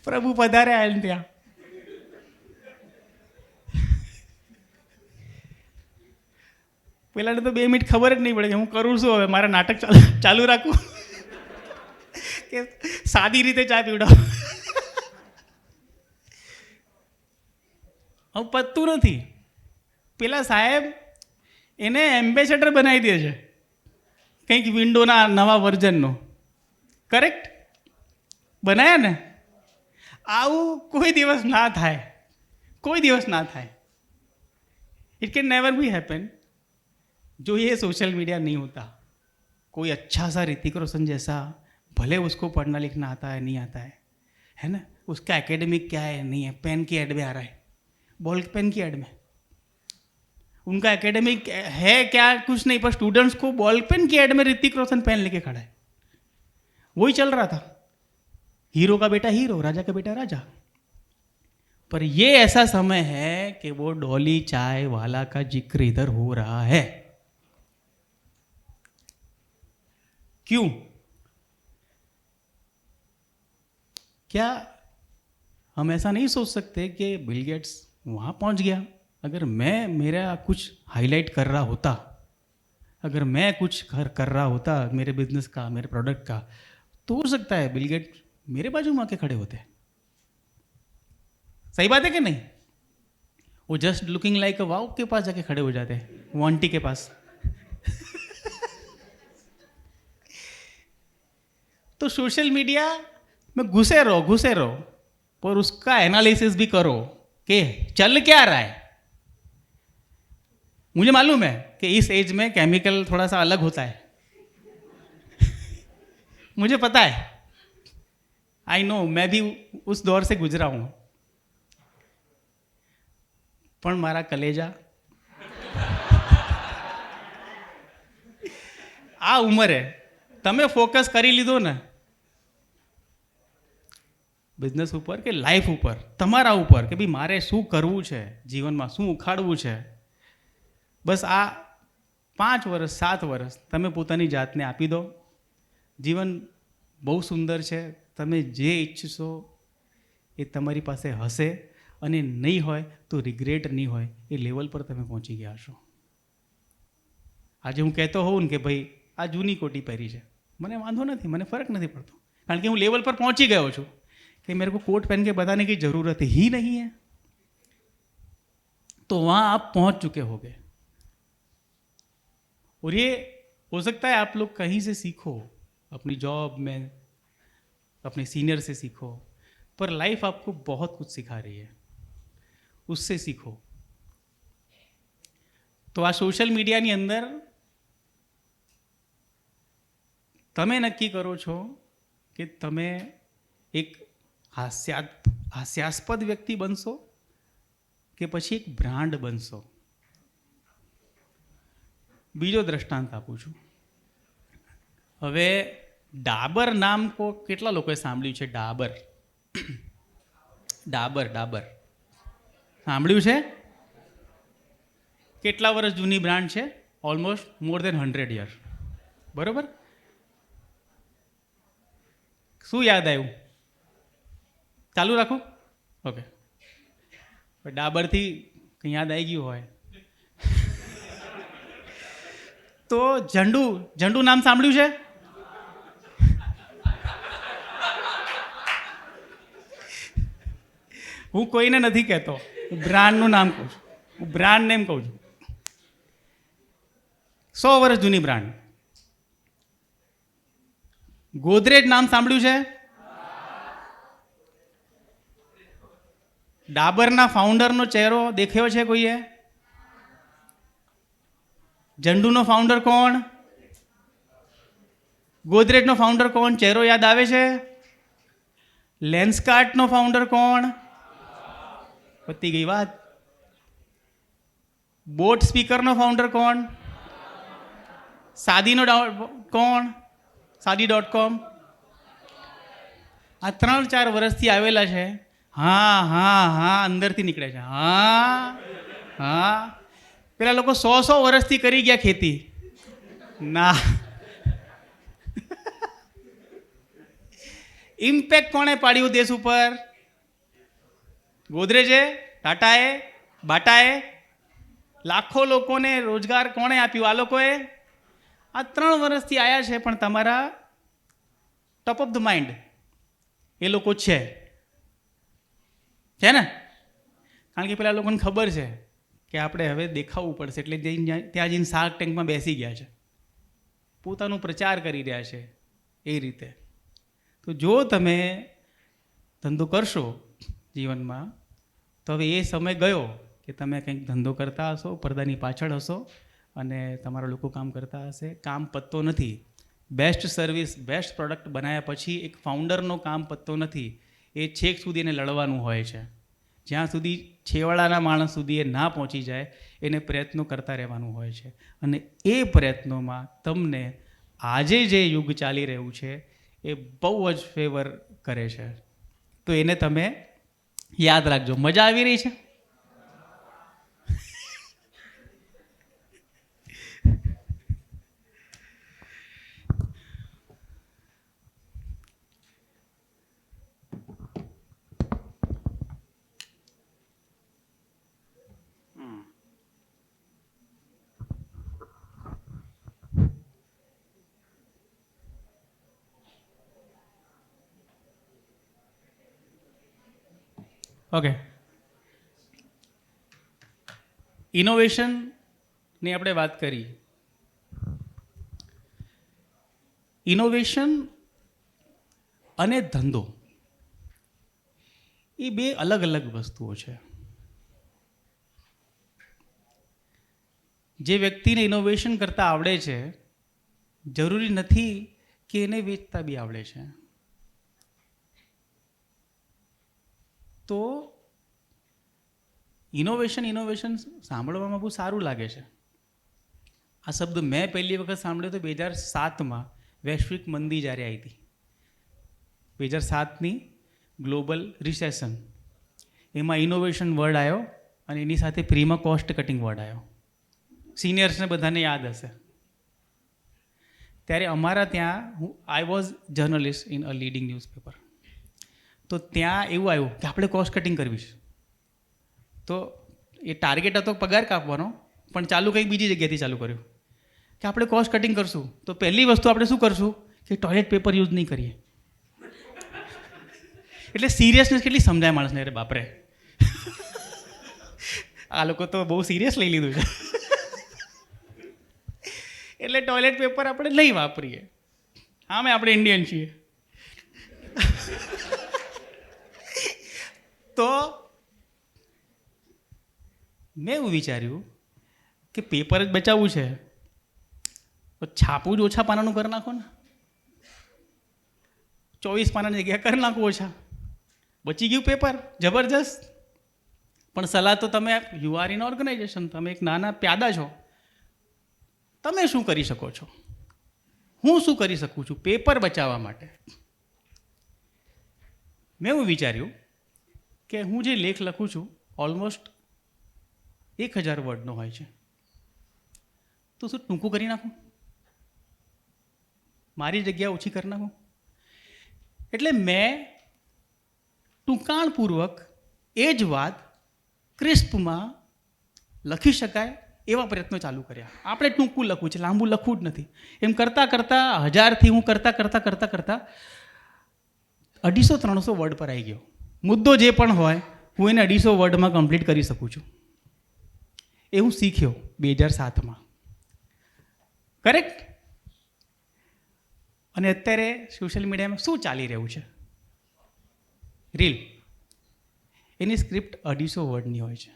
પ્રભુ પધારે આવીને ત્યાં. પેલાને તો 2 મિનિટ ખબર જ નહીં પડે કે હું કરું છું, હવે મારા નાટક ચાલુ રાખું કે સાદી રીતે ચા પીવડાવું. હવે પતતું નથી. પેલા સાહેબ એને એમ્બેસેડર બનાવી દે છે કંઈક વિન્ડોના નવા વર્ઝનનો, કરેક્ટ? બનાયા ને? આવું કોઈ દિવસ ના થાય, કોઈ દિવસ ના થાય. It can never be happen जो ये सोशल मीडिया नहीं होता. कोई अच्छा सा ऋतिक रोशन जैसा, भले उसको पढ़ना लिखना आता है नहीं आता है ना, उसका एकेडमिक क्या है नहीं है, पेन की एड में आ रहा है, बॉल पेन की एड में. उनका एकेडमिक है क्या, कुछ नहीं, पर स्टूडेंट्स को बॉल पेन की एड में ऋतिक रोशन पेन लेके खड़ा है. वही चल रहा था, हीरो का बेटा हीरो, राजा का बेटा राजा. पर ये ऐसा समय है कि वो डॉली चाय वाला का जिक्र इधर हो रहा है. क्यों? क्या हम ऐसा नहीं सोच सकते कि बिल गेट्स वहाँ पहुँच गया, अगर मैं मेरा कुछ हाईलाइट कर रहा होता, अगर मैं कुछ कर रहा होता मेरे बिजनेस का, मेरे प्रोडक्ट का, तो हो सकता है बिल गेट्स मेरे बाजू में आके खड़े होते. सही बात है कि नहीं? वो जस्ट लुकिंग लाइक अ वाव के पास जाके खड़े हो जाते हैं, वो आंटी के पास. तो सोशल मीडिया में घुसे रहो, पर उसका एनालिसिस भी करो कि चल क्या रहा है. मुझे मालूम है कि इस एज में केमिकल थोड़ा सा अलग होता है. मुझे पता है, आई नो, मैं भी उस दौर से गुजरा हूँ. પણ મારા કલેજા, આ ઉંમરે તમે ફોકસ કરી લીધો ને બિઝનેસ ઉપર કે લાઈફ ઉપર, તમારા ઉપર, કે ભાઈ મારે શું કરવું છે જીવનમાં, શું ઉખાડવું છે, બસ આ 5 વર્ષ 7 વર્ષ તમે પોતાની જાતને આપી દો. જીવન બહુ સુંદર છે. તમે જે ઈચ્છશો એ તમારી પાસે હશે, અને નહીં હોય તો રિગ્રેટ નહીં હોય, એ લેવલ પર તમે પહોંચી ગયા છો. આજે હું કહેતો હોઉં ને કે ભાઈ આ જૂની કોટી પહેરી છે, મને વાંધો નથી, મને ફરક નથી પડતો, કારણ કે હું લેવલ પર પહોંચી ગયો છું कि मेरे को कोट पहन के बताने की ज़रूरत ही नहीं है. तो वहाँ आप पहुँच चुके होंगे. और ये हो सकता है आप लोग कहीं से सीखो, अपनी जॉब में, अपने सीनियर से सीखो, पर लाइफ आपको बहुत कुछ सिखा रही है, उससे सीखो. तो आ सोशल मीडियाની અંદર તમે નક્કી કરો છો કે તમે એક હાસ્યાસ્પદ વ્યક્તિ બનશો કે પછી એક બ્રાન્ડ બનશો. બીજો દ્રષ્ટાંત આપું છું. હવે ડાબર નામ કેટલા લોકોએ સાંભળ્યું છે? ડાબર ડાબર ડાબર સાંભળ્યું છે? કેટલા વર્ષ જૂની બ્રાન્ડ છે? ઓલમોસ્ટ મોર દેન 100 યર. બરોબર. શું યાદ આવ્યું? ચાલુ રાખું? ઓકે. ડાબરથી કંઈ યાદ આવી ગયું હોય તો ઝંડુ નામ સાંભળ્યું છે? હું કોઈને નથી કહેતો, હું બ્રાન્ડનું નામ કહું છું. હું બ્રાન્ડ નેમ કહું છું. 100 વર્ષ જૂની બ્રાન્ડ. ગોદરેજ નામ સાંભળ્યું છે? ડાબરના ફાઉન્ડરનો ચહેરો દેખ્યો છે કોઈએ? ઝંડુનો ફાઉન્ડર કોણ? ગોદરેજનો ફાઉન્ડર કોણ? ચહેરો યાદ આવે છે? લેન્સકાર્ટનો ફાઉન્ડર કોણ? પતી ગઈ વાત. બોટ સ્પીકરનો ફાઉન્ડર કોણ? સાદીનો કોણ? સાદી.com. આ 3-4 વર્ષથી આવેલા છે. હા અંદરથી નીકળે છે. હા પેલા લોકો 100 વર્ષથી કરી ગયા ખેતી. ના. ઇમ્પેક્ટ કોણે પાડ્યું દેશ ઉપર? ગોદરેજે, ટાટાએ, બાટાએ. લાખો લોકોને રોજગાર કોણે આપ્યું? આ લોકોએ. આ 3 વર્ષથી આવ્યા છે, પણ તમારા ટોપ ઓફ ધ માઇન્ડ એ લોકો છે ને? કારણ કે પેલા લોકોને ખબર છે કે આપણે હવે દેખાવું પડશે, એટલે ત્યાં જઈને શાર્ક ટેન્કમાં બેસી ગયા છે, પોતાનો પ્રચાર કરી રહ્યા છે એ રીતે. તો જો તમે ધંધો કરશો જીવનમાં, તો હવે એ સમય ગયો કે તમે કંઈક ધંધો કરતા હશો, પડદાની પાછળ હશો અને તમારા લોકો કામ કરતા હશે. કામ પતતો નથી. બેસ્ટ સર્વિસ, બેસ્ટ પ્રોડક્ટ બનાવ્યા પછી એક ફાઉન્ડરનો કામ પતતો નથી. એ છેક સુધી એને લડવાનું હોય છે. જ્યાં સુધી છેવાડાના માણસ સુધી એ ના પહોંચી જાય એને પ્રયત્નો કરતા રહેવાનું હોય છે. અને એ પ્રયત્નોમાં તમને આજે જે યુગ ચાલી રહ્યું છે એ બહુ જ ફેવર કરે છે. તો એને તમે યાદ રાખજો. મજા આવી રહી છે? ઓકે. ઇનોવેશનની આપણે વાત કરી. ઇનોવેશન અને ધંધો એ બે અલગ અલગ વસ્તુઓ છે. જે વ્યક્તિને ઇનોવેશન કરતા આવડે છે, જરૂરી નથી કે એને વેચતા બી આવડે છે. તો ઇનોવેશન સાંભળવામાં બહુ સારું લાગે છે. આ શબ્દ મેં પહેલી વખત સાંભળ્યો તો 2007માં વૈશ્વિક મંદી જ્યારે આવી હતી. 2007ની ગ્લોબલ રિસેશન, એમાં ઇનોવેશન વર્ડ આવ્યો અને એની સાથે પ્રીમાં કોસ્ટ કટિંગ વર્ડ આવ્યો. સિનિયર્સને બધાને યાદ હશે. ત્યારે અમારા ત્યાં I was journalist in a leading newspaper. તો ત્યાં એવું આવ્યું કે આપણે કોસ્ટ કટિંગ કરવી છે. તો એ ટાર્ગેટ હતો પગાર કાપવાનો, પણ ચાલુ કંઈક બીજી જગ્યાએથી ચાલુ કર્યું કે આપણે કોસ્ટ કટિંગ કરશું. તો પહેલી વસ્તુ આપણે શું કરશું કે ટોયલેટ પેપર યુઝ નહીં કરીએ. એટલે સિરિયસનેસ કેટલી સમજાય માણસને. અરે બાપરે, આ લોકો તો બહુ સિરિયસ લઈ લીધું છે. એટલે ટોયલેટ પેપર આપણે નહીં વાપરીએ. હા, મેં આપણે ઇન્ડિયન છીએ. તો મેં એવું વિચાર્યું કે પેપર જ બચાવવું છે તો છાપવું જ ઓછા પાનાનું કરી નાખો ને. 24 પાનાની જગ્યા કરી નાખો ઓછા, બચી ગયું પેપર, જબરજસ્ત. પણ સલાહ તો તમે, યુ આર ઇન ઓર્ગેનાઇઝેશન, તમે એક નાના પ્યાદા છો, તમે શું કરી શકો છો? હું શું કરી શકું છું પેપર બચાવવા માટે? મેં એવું વિચાર્યું કે હું જે લેખ લખું છું ઓલમોસ્ટ 1000 વર્ડનો હોય છે, તો શું ટૂંકું કરી નાખું, મારી જગ્યા ઓછી કરી નાખું? એટલે મેં ટૂંકાણપૂર્વક એ જ વાત ક્રિસ્પમાં લખી શકાય એવા પ્રયત્નો ચાલુ કર્યા. આપણે ટૂંકું લખવું છે, લાંબુ લખવું જ નથી. એમ કરતાં કરતાં 1000થી હું કરતાં 250-300 વર્ડ પર આવી ગયો. મુદ્દો જે પણ હોય હું એને 250 વર્ડમાં કમ્પ્લીટ કરી શકું છું. એ હું શીખ્યો 2007માં. કરેક્ટ? અને અત્યારે સોશિયલ મીડિયામાં શું ચાલી રહ્યું છે? રીલ. એની સ્ક્રિપ્ટ 250 વર્ડની હોય છે.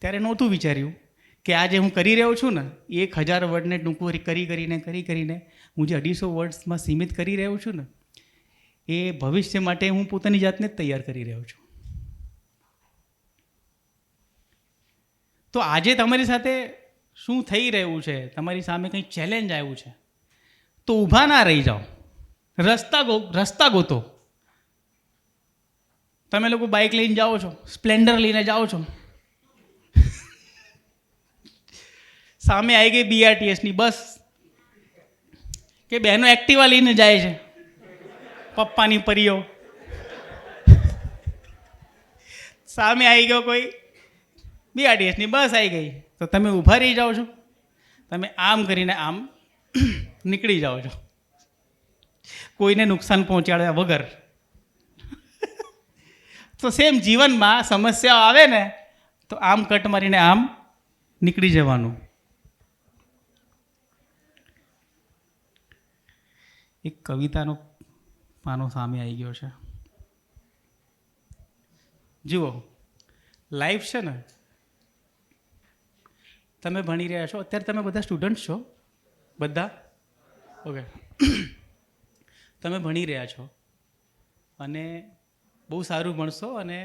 ત્યારે નહોતું વિચાર્યું કે આ જે હું કરી રહ્યો છું ને, 1000 વર્ડને ટૂંકું કરીને હું જે 250 વર્ડ્સમાં સીમિત કરી રહ્યો છું ને, એ ભવિષ્ય માટે હું પોતાની જાતને જ તૈયાર કરી રહ્યો છું. તો આજે તમારી સાથે શું થઈ રહ્યું છે, તમારી સામે કંઈ ચેલેન્જ આવ્યું છે, તો ઊભા ના રહી જાઓ, રસ્તા ગોતો. તમે લોકો બાઇક લઈને જાઓ છો, સ્પ્લેન્ડર લઈને જાઓ છો, સામે આવી ગઈ BRTSની બસ, કે બહેનો એક્ટિવા લઈને જાય છે, પપ્પાની પરીઓ, સામે આવી ગયો કોઈ BRTSની બસ આવી ગઈ, તો તમે ઊભા રહી જાઓ છો, તમે આમ કરીને આમ નીકળી જાઓ છો, કોઈને નુકસાન પહોંચાડ્યા વગર. તો સેમ જીવનમાં સમસ્યાઓ આવે ને, તો આમ કટ મારીને આમ નીકળી જવાનું. એક કવિતાનો પાનો સામે આવી ગયો છે. જુઓ, લાઈફ છે ને, તમે ભણી રહ્યા છો, અત્યારે તમે બધા સ્ટુડન્ટ છો, બધા ઓકે, તમે ભણી રહ્યા છો અને બહુ સારું ભણશો, અને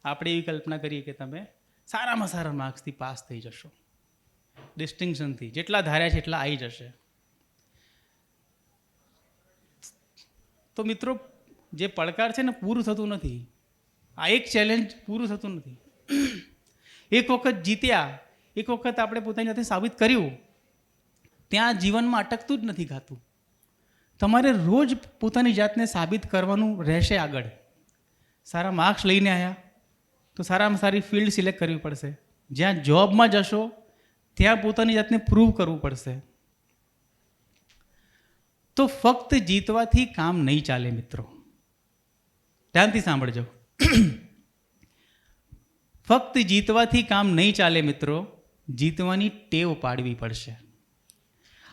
આપણે એવી કલ્પના કરીએ કે તમે સારામાં સારા માર્ક્સથી પાસ થઈ જશો, ડિસ્ટિંક્શનથી, જેટલા ધાર્યા છે એટલા આવી જશે. તો મિત્રો, જે પડકાર છે ને પૂરું થતું નથી. આ એક ચેલેન્જ પૂરું થતું નથી. એક વખત જીત્યા, એક વખત આપણે પોતાની જાતે સાબિત કર્યું, ત્યાં જીવનમાં અટકતું જ નથી ગાતું. તમારે રોજ પોતાની જાતને સાબિત કરવાનું રહેશે. આગળ સારા માર્ક્સ લઈને આવ્યા તો સારામાં સારી ફિલ્ડ સિલેક્ટ કરવી પડશે. જ્યાં જોબમાં જશો ત્યાં પોતાની જાતને પ્રૂવ કરવું પડશે. તો ફક્ત જીતવાથી કામ નહીં ચાલે મિત્રો, ધ્યાનથી સાંભળજો. ફક્ત જીતવાથી કામ નહીં ચાલે મિત્રો, જીતવાની ટેવ પાડવી પડશે.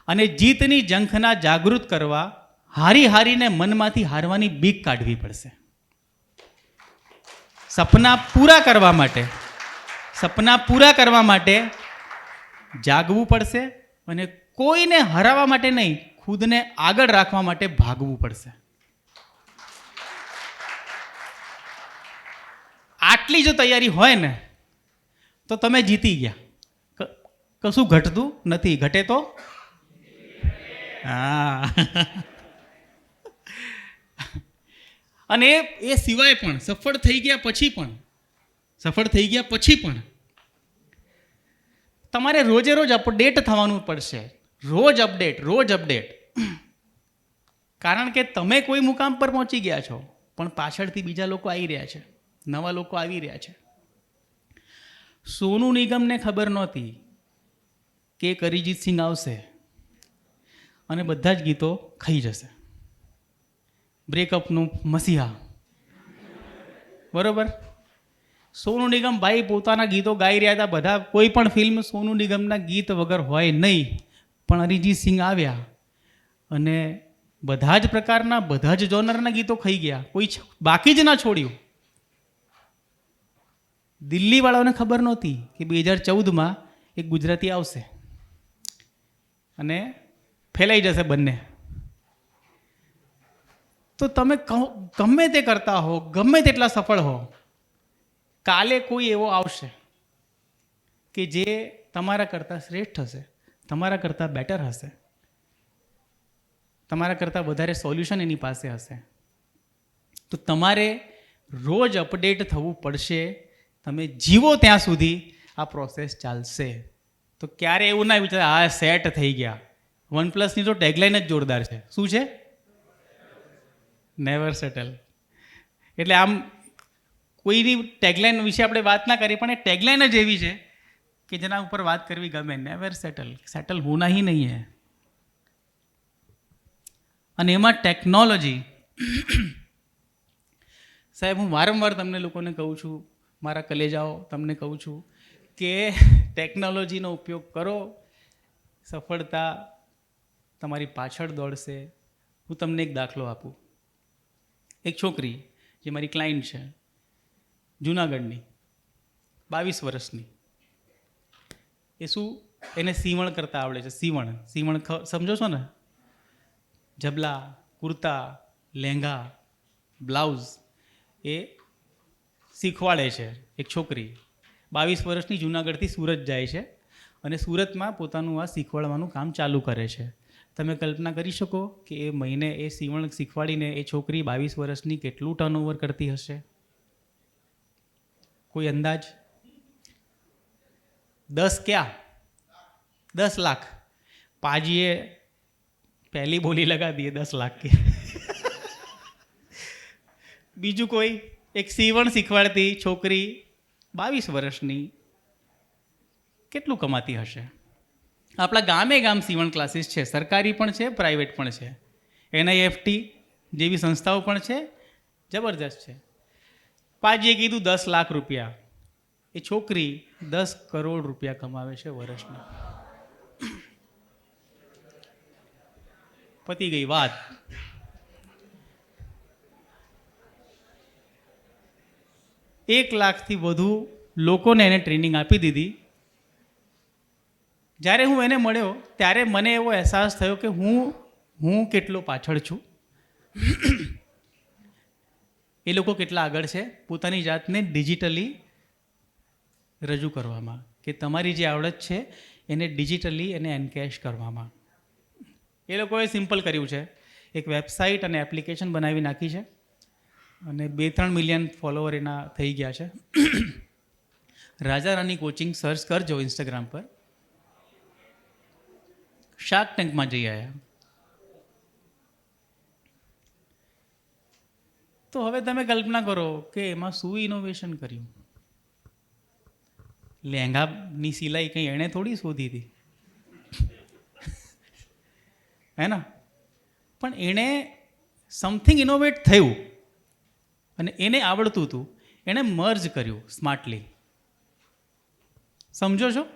અને જીતની ઝંખના જાગૃત કરવા હારીને મનમાંથી હારવાની બીક કાઢવી પડશે. સપના પૂરા કરવા માટે જાગવું પડશે, અને કોઈને હરાવવા માટે નહીં, ખુદને આગળ રાખવા માટે ભાગવું પડશે. આટલી જો તૈયારી હોય ને, તો તમે જીતી ગયા. કશું ઘટતું નથી. ઘટે તો હા. અને એ સિવાય પણ સફળ થઈ ગયા પછી પણ તમારે રોજે રોજ અપડેટ થવાનું પડશે. રોજ અપડેટ. કારણ કે તમે કોઈ મુકામ પર પહોંચી ગયા છો, પણ પાછળથી બીજા લોકો આવી રહ્યા છે, નવા લોકો આવી રહ્યા છે. સોનુ નિગમને ખબર નહોતી કે એક અરિજીત સિંહ આવશે અને બધા જ ગીતો ખાઈ જશે. બ્રેકઅપનું મસીહા, બરોબર. સોનુ નિગમ ભાઈ પોતાના ગીતો ગાઈ રહ્યા હતા. બધા, કોઈ પણ ફિલ્મ સોનુ નિગમના ગીત વગર હોય નહીં. પણ અરિજીત સિંહ આવ્યા અને બધા જ પ્રકારના, બધા જ જોનરના ગીતો ખાઈ ગયા. કોઈ બાકી જ ના છોડ્યું. દિલ્હીવાળાઓને ખબર નહોતી કે 2014માં એક ગુજરાતી આવશે અને ફેલાઈ જશે બંને. તો તમે ગમે તે કરતા હો, ગમે તેટલા સફળ હો, કાલે કોઈ એવો આવશે કે જે તમારા કરતાં શ્રેષ્ઠ હશે, તમારા કરતાં બેટર હશે, તમારા કરતાં વધારે સોલ્યુશન એની પાસે હશે. તો તમારે રોજ અપડેટ થવું પડશે. તમે જીવો ત્યાં સુધી આ પ્રોસેસ ચાલશે. તો ક્યારે એવું ના વિચાર આ સેટ થઈ ગયા. OnePlusની તો ટેગલાઇન જ જોરદાર છે. શું છે? Never settle. એટલે આમ કોઈની ટેગલાઇન વિશે આપણે વાત ના કરીએ, પણ એ ટેગલાઇન જ એવી છે કે જેના ઉપર વાત કરવી ગમે. નેવર સેટલ, સેટલ હોના ही नहीं है. અને એમાં ટેકનોલોજી, સાહેબ હું વારંવાર તમને લોકોને કહું છું, મારા કલેજાઓ તમને કહું છું કે ટેકનોલોજીનો ઉપયોગ કરો, સફળતા તમારી પાછળ દોડશે. હું તમને એક દાખલો આપું. એક છોકરી જે મારી ક્લાયન્ટ છે, જુનાગઢની, 22 વર્ષની. એ શું, એને સીવણ કરતા આવડે છે. સીવણ સમજો છો ને? જબલા, કુર્તા, લહેંગા, બ્લાઉઝ એ શીખવાડે છે. એક છોકરી 22 વર્ષની જુનાગઢથી સુરત જાય છે અને સુરતમાં પોતાનું આ શીખવાડવાનું કામ ચાલુ કરે છે. તમે કલ્પના કરી શકો કે એ મહિને એ સીવણ શીખવાડીને એ છોકરી 22 વર્ષની કેટલું ટર્નઓવર કરતી હશે? કોઈ અંદાજ? 10 લાખ. પાજીએ પહેલી બોલી લગા દીએ 10 લાખ की. બીજું કોઈ? એક સીવણ શીખવાડતી છોકરી 22 વર્ષની કેટલું કમાતી હશે? આપણા ગામ સીવણ ક્લાસીસ છે, સરકારી પણ છે, પ્રાઇવેટ પણ છે. NIFT જેવી સંસ્થાઓ પણ છે, જબરજસ્ત છે. પાજીએ કીધું 10 લાખ રૂપિયા. એ છોકરી 10 કરોડ રૂપિયા કમાવે છે વર્ષના. પતી ગઈ વાત. એક લાખથી વધુ લોકોને એને ટ્રેનિંગ આપી દીધી. જ્યારે હું એને મળ્યો ત્યારે મને એવો અહેસાસ થયો કે હું કેટલો પાછળ છું, એ લોકો કેટલા આગળ છે પોતાની જાતને ડિજિટલી રજૂ કરવામાં, કે તમારી જે આવડત છે એને ડિજિટલી એને એન્કેશ કરવામાં. એ લોકોએ સિમ્પલ કર્યું છે. એક વેબસાઇટ અને એપ્લિકેશન બનાવી નાખી છે અને 2-3 મિલિયન ફોલોવર એના થઈ ગયા છે. રાજા રાની કોચિંગ સર્ચ કરજો ઇન્સ્ટાગ્રામ પર. શાર્ક ટેન્કમાં જઈ આવ્યા. તો હવે તમે કલ્પના કરો કે એમાં શું ઇનોવેશન કર્યું. લહેંગાની સિલાઈ કંઈ એણે થોડી શોધી હતી, હે ને? પણ એણે સમથિંગ ઇનોવેટ થયું અને એને આવડતું હતું, એણે મર્જ કર્યું સ્માર્ટલી. સમજો છો?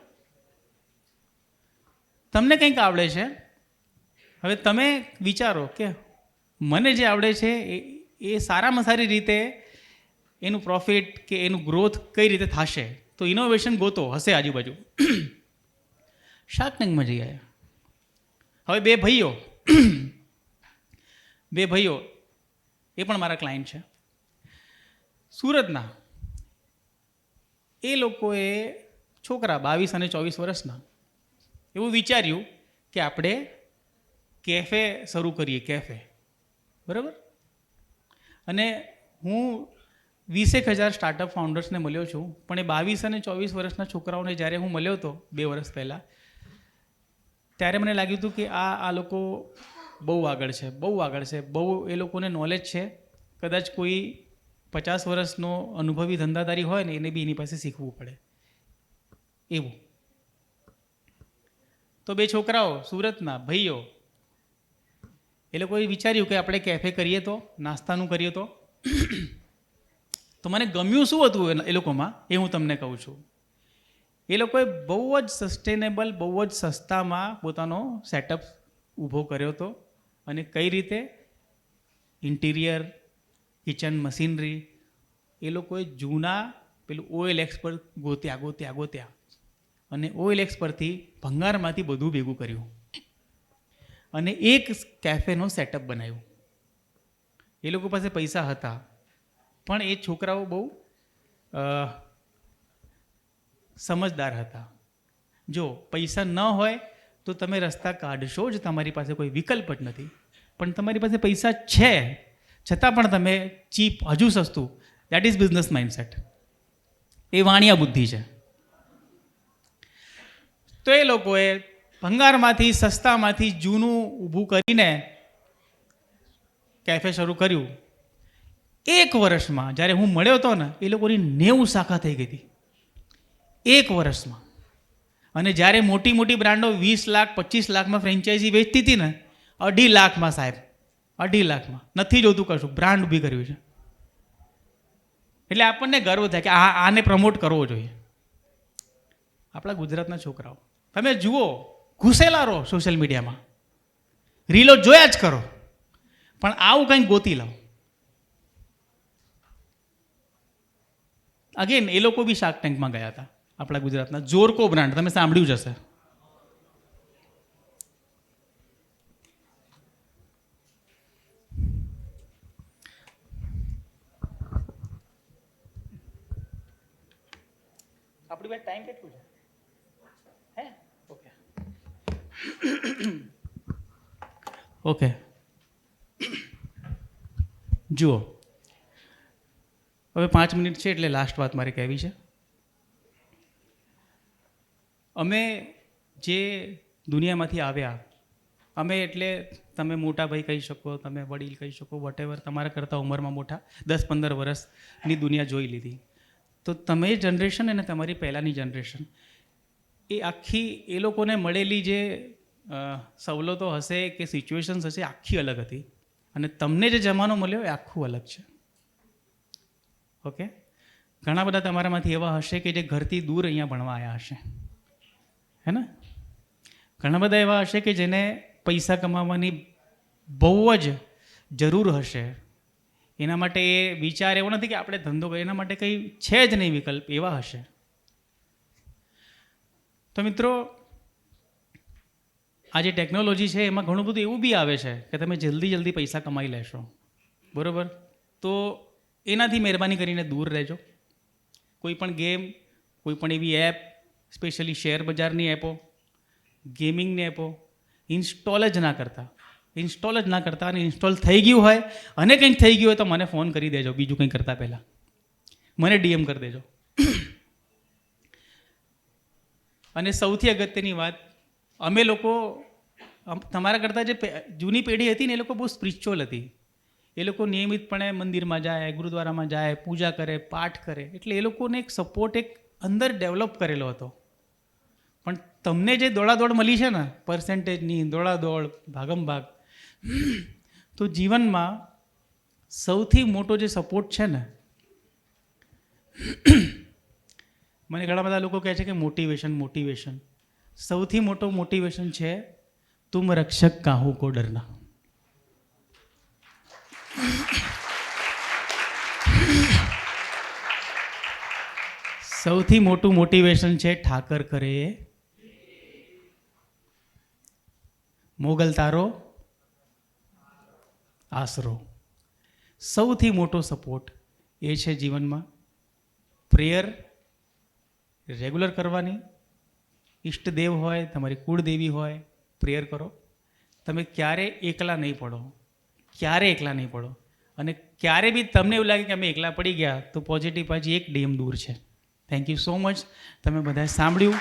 તમને કંઈક આવડે છે, હવે તમે વિચારો કે મને જે આવડે છે એ સારામાં સારી રીતે એનું પ્રોફિટ કે એનું ગ્રોથ કઈ રીતે થશે, તો ઇનોવેશન ગોતો હશે આજુબાજુ. શાર્ક ટેન્કમાં જઈ આવ્યા. હવે બે ભાઈઓ એ પણ મારા ક્લાયન્ટ છે, સુરતના. એ લોકોએ છોકરા 22 અને 24 વર્ષના એવું વિચાર્યું કે આપણે કેફે શરૂ કરીએ, કેફે. બરાબર? અને હું 20,000 સ્ટાર્ટઅપ ફાઉન્ડર્સને મળ્યો છું, પણ એ 22 અને 24 વર્ષના છોકરાઓને જ્યારે હું મળ્યો હતો 2 વર્ષ પહેલાં, ત્યારે મને લાગ્યું હતું કે આ લોકો બહુ આગળ છે, બહુ એ લોકોને નોલેજ છે. કદાચ કોઈ 50 વર્ષનો અનુભવી ધંધાદારી હોય ને એને બી એની પાસે શીખવું પડે એવું. તો 2 છોકરાઓ સુરતના ભાઈઓ, એ લોકોએ વિચાર્યું કે આપણે કેફે કરીએ તો, નાસ્તાનું કરીએ તો. તો મને ગમ્યું શું હતું એ લોકોમાં એ હું તમને કહું છું. એ લોકોએ બહુ જ સસ્ટેનેબલ, બહુ જ સસ્તામાં પોતાનો સેટઅપ ઊભો કર્યો હતો. અને કઈ રીતે? ઇન્ટિરિયર, કિચન મશીનરી એ લોકોએ જૂના પેલું OLX પર ગોત્યા અને OLX પરથી ભંગારમાંથી બધું ભેગું કર્યું અને એક કેફેનો સેટઅપ બનાવ્યું. એ લોકો પાસે પૈસા હતા, પણ એ છોકરાઓ બહુ સમજદાર હતા. જો પૈસા ન હોય તો તમે રસ્તા કાઢશો જ, તમારી પાસે કોઈ વિકલ્પ જ નથી. પણ તમારી પાસે પૈસા છે છતાં પણ તમે ચીપ, હજુ સસ્તું, દેટ ઇઝ બિઝનેસ માઇન્ડસેટ. એ વાણિયા બુદ્ધિ છે. તો એ લોકોએ ભંગારમાંથી, સસ્તામાંથી જૂનું ઊભું કરીને કેફે શરૂ કર્યું. 1 વર્ષમાં જ્યારે હું મળ્યો હતો ને, એ લોકોની 90 શાખા થઈ ગઈ હતી 1 વર્ષમાં. અને જ્યારે મોટી મોટી બ્રાન્ડો 20 લાખ 25 લાખમાં ફ્રેન્ચાઇઝી વેચતી હતી ને, 2.5 લાખમાં સાહેબ, 2.5 લાખમાં નથી જોતું કશું, બ્રાન્ડ ઊભી કર્યું છે. એટલે આપણને ગર્વ થાય કે આને પ્રમોટ કરવો જોઈએ. આપણા ગુજરાતના છોકરાઓ તમે જુઓ, ઘૂસેલા રહો સોશિયલ મીડિયામાં, રીલો જોયા જ કરો, પણ આવું કંઈક ગોતી લાવો. અગેન એ લોકો બી શાર્ક ટેન્કમાં ગયા હતા. આપણા ગુજરાતના જોરકો બ્રાન્ડ, તમે સાંભળ્યું જ હશે. આપણી પાસે ટાઈમ કેટલું છે? હે ઓકે ઓકે. જુઓ, હવે 5 મિનિટ છે એટલે લાસ્ટ વાત મારે કહેવી છે. અમે જે દુનિયામાંથી આવ્યા, અમે એટલે તમે મોટા ભાઈ કહી શકો, તમે વડીલ કહી શકો, વોટેવર, તમારા કરતાં ઉંમરમાં મોટા 10-15 વર્ષની દુનિયા જોઈ લીધી. તો તમે જનરેશન અને તમારી પહેલાંની જનરેશન, એ આખી એ લોકોને મળેલી જે સવલતો હશે કે સિચ્યુએશન્સ હશે, આખી અલગ હતી. અને તમને જે જમાનો મળ્યો એ આખું અલગ છે. ઓકે, ઘણા બધા તમારામાંથી એવા હશે કે જે ઘરથી દૂર અહીંયા ભણવા આવ્યા હશે, હે ને? ઘણા બધા એવા હશે કે જેને પૈસા કમાવાની બહુ જ જરૂર હશે. એના માટે એ વિચાર એવો નથી કે આપણે ધંધો કરીએ, એના માટે કંઈ છે જ નહીં વિકલ્પ, એવા હશે. તો મિત્રો, આ જે ટેકનોલોજી છે એમાં ઘણું બધું એવું બી આવે છે કે તમે જલ્દી પૈસા કમાઈ લેશો, બરાબર? તો એનાથી મહેરબાની કરીને દૂર રહેજો. કોઈ પણ ગેમ, કોઈ પણ એવી એપ, સ્પેશિયલી શેર બજારની એપો, ગેમિંગની એપો ઇન્સ્ટોલ જ ના કરતા. અને ઇન્સ્ટોલ થઈ ગયું હોય અને કંઈક થઈ ગયું હોય તો મને ફોન કરી દેજો, બીજું કંઈક કરતાં પહેલાં મને ડીએમ કરી દેજો. અને સૌથી અગત્યની વાત, અમે લોકો તમારા કરતાં જે જૂની પેઢી હતી ને, એ લોકો બહુ સ્પિરિચ્યુઅલ હતી. એ લોકો નિયમિતપણે મંદિરમાં જાય, ગુરુદ્વારામાં જાય, પૂજા કરે, પાઠ કરે. એટલે એ લોકોને એક સપોર્ટ એક અંદર ડેવલપ કરેલો હતો. પણ તમને જે દોડાદોડ મળી છે ને, પર્સન્ટેજની દોડાદોડ, ભાગમ ભાગ, તો જીવનમાં સૌથી મોટો જે સપોર્ટ છે ને, મને ઘણા બધા લોકો કહે છે કે મોટિવેશન. સૌથી મોટો મોટિવેશન છે તુમ રક્ષક કાહુ કો ડરના. સૌથી મોટું મોટિવેશન છે ઠાકર કરે મોગલ તારો આશરો. સૌથી મોટો સપોર્ટ એ છે જીવનમાં પ્રેયર રેગ્યુલર કરવાની. ઈષ્ટદેવ હોય, તમારી કુળદેવી હોય, પ્રેયર કરો. તમે ક્યારે એકલા નહીં પડો. અને ક્યારે બી તમને એવું લાગે કે અમે એકલા પડી ગયા તો પોઝિટિવ પાછી એક ડીએમ દૂર છે. Thank you so much. તમે બધાએ સાંભળ્યું.